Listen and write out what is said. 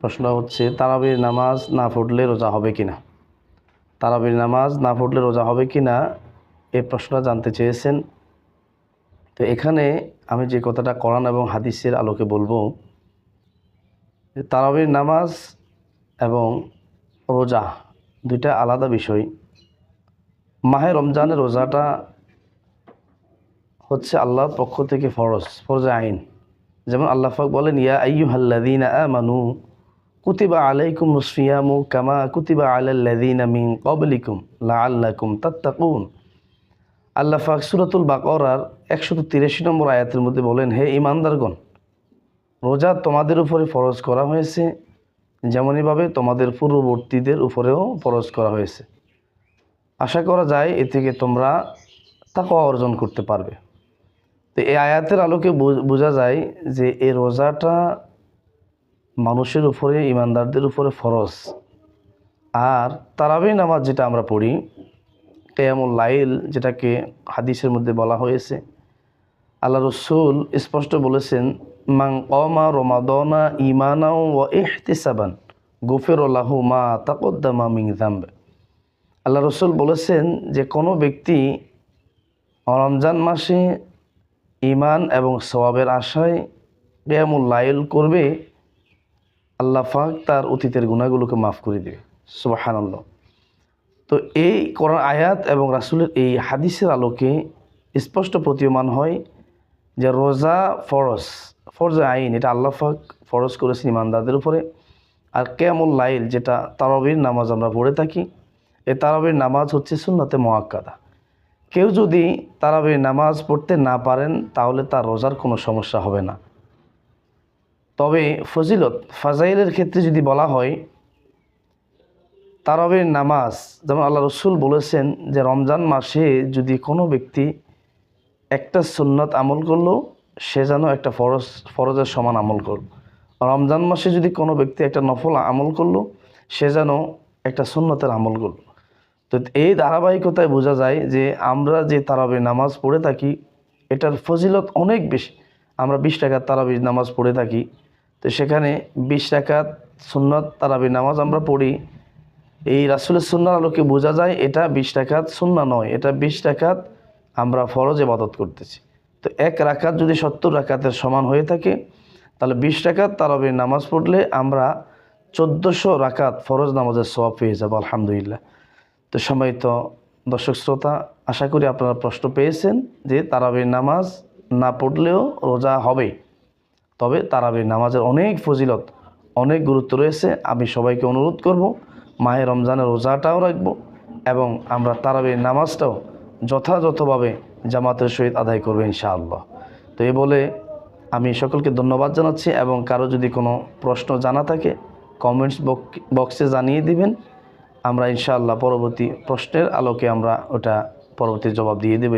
প্রশ্ন হচ্ছে তারাবির নামাজ না পড়লে রোজা হবে কিনা। তারাবির নামাজ না পড়লে রোজা হবে কিনা এই প্রশ্নটা জানতে চেয়েছেন। তো এখানে আমি যে কথাটা কোরআন এবং হাদিসের আলোকে বলবো, তারাবির নামাজ এবং রোজা দুইটা আলাদা বিষয়। মাহে রমজানের রোজাটা হচ্ছে আল্লাহর পক্ষ থেকে ফরজে আইন। যেমন আল্লাহ পাক বলেন, ইয়া আইয়ুহাল্লাযীনা আমানু কুতিবা আলাইকুমুস সিয়ামু কামা কুতিবা আলাল্লাযীনা মিন ক্বাবলিকুম লাআল্লাকুম তাত্তাকুন। আল্লাহ পাক সূরাতুল বাকারার 183 নম্বর আয়াতের মধ্যে বলেন, হে ঈমানদারগণ, রোজা তোমাদের উপরে ফরজ করা হয়েছে যেমনইভাবে তোমাদের পূর্ববর্তীদের উপরেও ফরজ করা হয়েছে। আশা করা যায় এ থেকে তোমরা তাকওয়া অর্জন করতে পারবে। তো এই আয়াতের আলোকে বোঝা যায় যে এই রোজাটা মানুষের উপরে, ঈমানদারদের উপরে ফরজ। আর তারাবি নামাজ যেটা আমরা পড়ি, কিয়ামুল লাইল যেটাকে হাদিসের মধ্যে বলা হয়েছে, আল্লাহ রাসূল স্পষ্ট বলেছেন, মান কামা রমাদানা ঈমানাও ওয়া ইহতিসাবান গুফিরা লাহু মা তাকদ্দামা মিন যামবি। আল্লাহ রাসূল বলেছেন যে কোনো ব্যক্তি রমজান মাসে ঈমান এবং সওয়াবের আশায় কিয়ামুল লাইল করবে, আল্লাহ পাক তার অতীতের গুনাহগুলোকে মাফ করে দেবে। সুবহানাল্লাহ। তো এই কোরআন আয়াত এবং রাসূলের এই হাদিসের আলোকে স্পষ্ট প্রতীয়মান হয় যে রোজা ফরজে আইন, এটা আল্লাহ পাক ফরজ করেছেন ঈমানদারদের উপরে। আর কিয়ামুল লাইল যেটা তারাবির নামাজ আমরা পড়ে থাকি, এই তারাবির নামাজ হচ্ছে সুন্নতে মুআক্কাদা। কেউ যদি তারাবির নামাজ পড়তে না পারেন তাহলে তার রোজার কোনো সমস্যা হবে না। তবে ফাজাইলের ক্ষেত্রে যদি বলা হয়, তারাবির নামাজ যেমন আল্লাহ রাসূল বলেছেন যে রমজান মাসে যদি কোনো ব্যক্তি একটা সুন্নাত আমল করলো, সে যেন একটা ফরজের সমান আমল করলো। রমজান মাসে যদি কোনো ব্যক্তি একটা নফল আমল করলো, সে যেন একটা সুন্নতের আমল করলো। তো এই ধারাবাহিকতায় বোঝা যায় যে আমরা যে তারাবির নামাজ পড়ে থাকি এটার ফজিলত অনেক বেশি। আমরা 20 রাকাত তারাবির নামাজ পড়ে থাকি, তো সেখানে 20 রাকাত সুন্নত তারাবির নামাজ আমরা পড়ি। এই রাসূলের সুন্নাহর আলোকে বোঝা যায় এটা 20 রাকাত সুন্নাহ নয়, এটা 20 রাকাত আমরা ফরজ ইবাদত করতেছি। তো এক রাকাত যদি 70 রাকাতের সমান হয়ে থাকে, তাহলে 20 রাকাত তারাবির নামাজ পড়লে আমরা 1400 রাকাত ফরজ নামাজের সওয়াব পেয়ে যাব আলহামদুলিল্লাহ। তো সম্মানিত দর্শক শ্রোতা, আশা করি আপনারা প্রশ্ন পেয়েছেন যে তারাবির নামাজ না পড়লেও রোজা হবে। তবে তারাবির নামাজের অনেক ফজিলত, অনেক গুরুত্ব রয়েছে। আমি সবাইকে অনুরোধ করব মাহে রমজানের রোজাটাও রাখবো এবং আমরা তারাবির নামাজটাও যথাযথভাবে জামাতের সহিত আদায় করবো ইনশাআল্লাহ। তো এই বলে আমি সকলকে ধন্যবাদ জানাচ্ছি এবং কারো যদি কোনো প্রশ্ন জানা থাকে কমেন্টস বক্সে জানিয়ে দিবেন। আমরা ইনশাআল্লাহ পরবর্তী প্রশ্নের আলোকে আমরা ওটা পরবর্তী জবাব দিয়ে দেব।